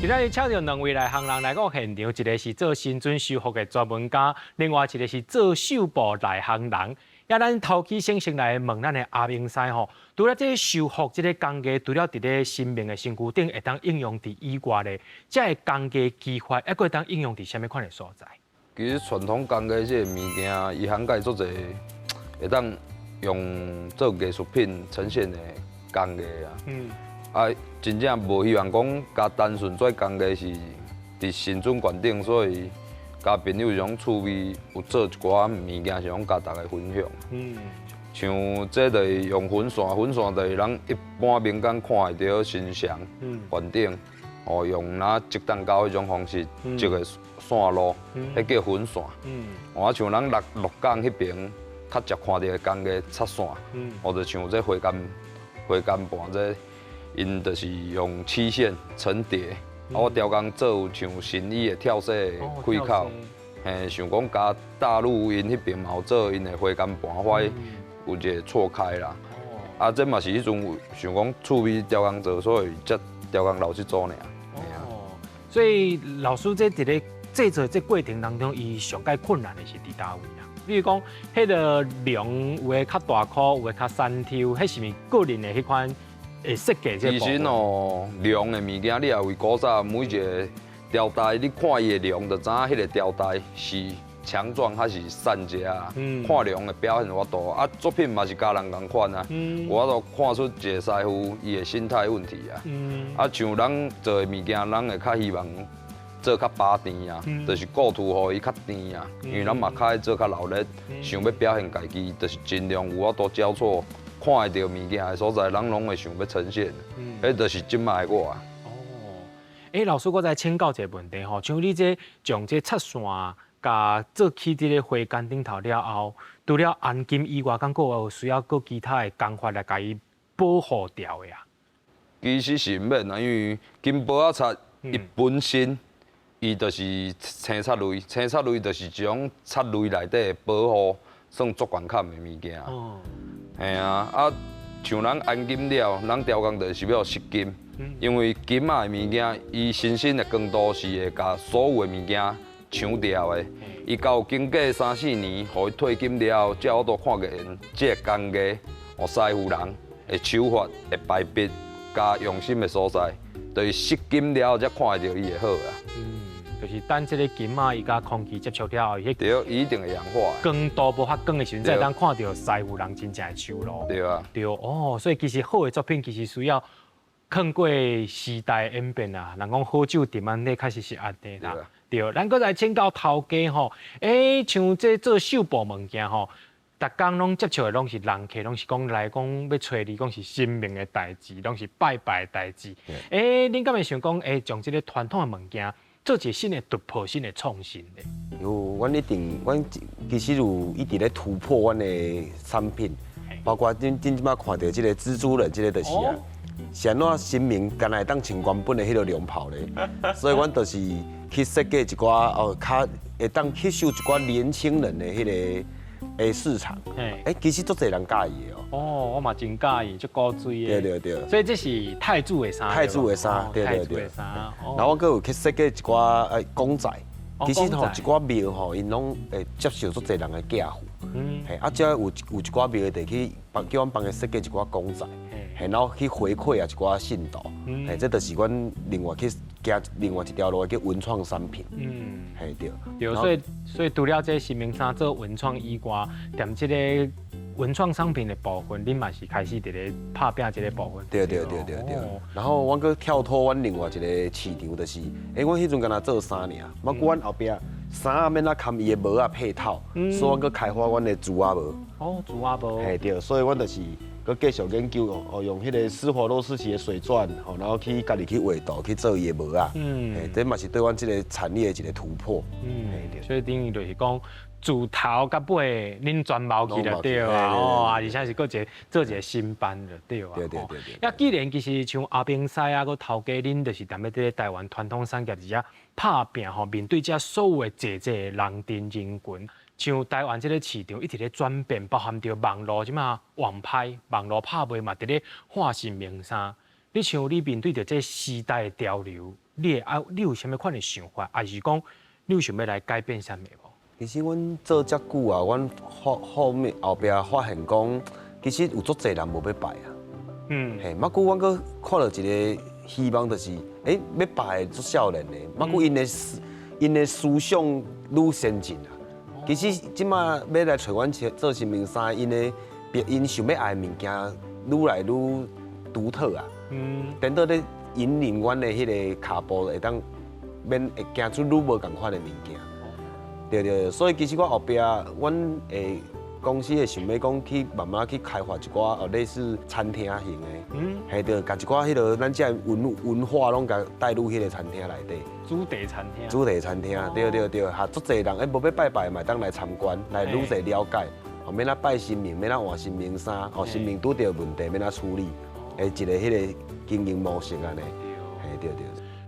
今日请到两位内行人来到现场，一个是做新村修复的专门家，另外一个是做手部内行人。也咱头起先来问咱的阿明师吼，除了这修复这个工艺，除了伫咧生命的身躯顶会当应用伫以外咧，这个工艺技法还会当应用伫什么款的所在？其实传统工艺这个物件，伊涵盖足侪会当用做艺术品呈现的工艺啊。真正无希望讲加单纯做工艺是伫新村县顶，所以甲朋友是讲趣味有做一寡物件是讲甲大家分享。像这就是用粉线，粉线就是人一般民间看会到新墙县顶，用拿积蛋糕迄种方式织的线路，迄叫粉线。像咱鹿港迄边较常看到的工艺插线，或者像这花干盘这。因就是用漆线层叠，我雕工做像新衣的跳色开口，像讲加大陆因迄边嘛有做因的花干盘花有一个错开啦。这嘛是迄种想讲趣味雕工做，所以才雕工老去做尔。所以老师在伫咧制作这过程当中，伊上界困难的是伫倒位啊？比如讲，迄个梁有诶较大颗，有诶较山挑，迄是咪个人的迄款？设计这部分。其实梁的物件，你也为古早每一个吊带，你看伊的梁，就知影迄个吊带是强壮还是散夹啊。看梁的表现我多作品嘛是家人共款啊。我都看出一个师傅伊的心态问题啊。像咱做的物件，咱会较希望做较拔甜啊，就是构图互伊较甜啊。因为咱嘛较爱做较热烈，想要表现家己，就是尽量有法度交错。看会到物件的所在，人拢会想要呈现，迄就是即卖的我啊。老师，我再请教一个问题吼，像你这将这插线甲做起这个花干顶头了后，除了按金以外，敢佫有需要佫其他的工法来甲伊保护掉的啊？其实是毋免啊，因为金箔仔插伊本身伊就是青插类，青插类就是一种插类内底的保护算足悬坎的物件。像咱按金了，咱雕工就是要实金，因为金仔的物件，伊新鲜的光度是会甲所有的物件抢掉的。伊到经过3-4年，互伊退金了后，才有都看见这个工艺，师傅人的手法、的排笔加用心的所在，就是实金了后才看会到伊的好啊。就是等这个金仔伊甲空气接触了后，对，一定会氧化。光度无法光的时阵，才当看到师傅人真正的手路。对啊。对所以其实好的作品其实需要看过时代演变啊。人讲好酒沉安尼，确实是安尼啦。对，咱搁来请教头家吼，像这做手部物件吼，逐工拢接触的拢是人客，拢是讲来讲要找你，讲是生命的代志，拢是拜拜的代志。恁敢会想讲，将这个传统的物件？做一个新的突破、新的创新咧。阮其实有一直咧突破阮的产品，包括恁即摆看到这个蜘蛛人，这个就是啊，是安怎新明敢若会当穿原本的迄个龙袍咧，所以阮就是去设计一寡较会当吸收一寡年轻人的迄个市场。其实足侪人介意的我嘛真介意，足古锥的。对。所以这是太子的衫。太子的衫，对。然后我佫有去设计一寡公仔，其实一寡庙因拢会接受足侪人的寄付。只有一寡庙会去叫阮帮伊设计一寡公仔，然后去回馈一寡信徒。这就是阮另外去行另外一条路叫文创产品。对。所以除了这新名衫做文创以外，踮这个文创商品的部分，恁嘛是开始伫咧拍拼这个部分。对。然后我佫跳脱阮另外一个市场，就是阮迄阵敢若做衫尔，不过阮后壁衫仔免含伊的帽仔配套，所以阮佫开发阮的竹仔帽。竹仔帽。对，所以阮就是佫继续研究用迄个施华洛世奇的水钻，然后去家己去画图去做伊的帽仔。这嘛是对阮这个产业的一个突破。所以等于就是讲。自头到尾，恁全包去就对啊，而且是做一个新班就对啊。对。既然其实像阿兵师啊，佮头家恁，就是踮咧伫台湾传统产业而且拍拼吼，面对这所有的人丁人群，像台湾这个市场一直咧转变，包含着网络即嘛网拍、网络拍卖嘛，伫咧化新名衫。你像你面对着这时代的潮流，你有啥物款的想法，还是讲你有想要来改变啥物无？其实阮做遮久啊，阮后面后壁发现讲，其实有足侪人无要拜啊。嘿，毋过阮阁看到一个希望，就是要拜的足少年的，毋过因的思想愈先进啊。其实即马要来找阮做新明衫，因想要爱的物件愈来愈独特啊。等到咧引领阮的迄个脚步，会当会行出愈无共款的物件。对，所以其实我后壁，阮诶公司会想要讲去慢慢去开发一寡类似餐厅型的，系着，甲一寡迄个咱遮文化拢甲带入迄个餐厅内底。主题餐厅。主题餐厅，对，哈，足侪人无要拜拜嘛，当来参观，来愈侪了解，免咱拜神明，免咱换神明衫，神明拄着问题，免咱处理，一个迄个经营模式安尼，对。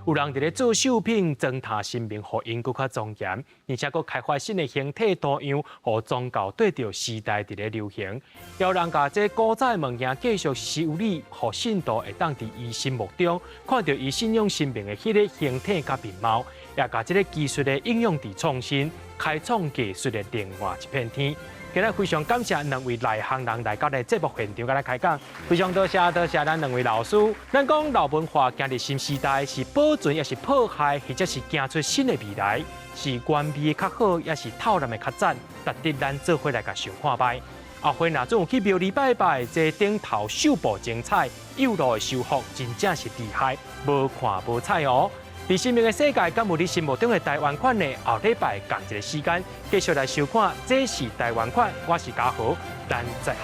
有人伫咧做绣品，增加神明，互因更较庄严，而且佫开发新的形体多样，互宗教对着时代伫咧流行。也有人甲这古早物件继续修理，互信徒会当伫伊心目中看到伊信仰神明的迄个形体甲面貌，也甲这个技术的应用伫创新，开创技术的另外一片天。今日非常感谢两位内行人来到咱节目现场，甲咱开讲，非常多谢咱两位老师。咱讲老文化行入新时代，是保存也是破坏，或者是行出新的未来，是完美的较好，也是透蓝的较赞，值得咱做伙来甲想看摆。后回若总有去庙里拜拜，这顶头手部精彩，有路的收获真正是厉害，无看无彩哦。伫新明的世界，敢有你心目中的台湾款呢？后礼拜同一个时间，继续来收看，这是台湾款，我是嘉豪，咱再会。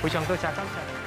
非常多谢感谢。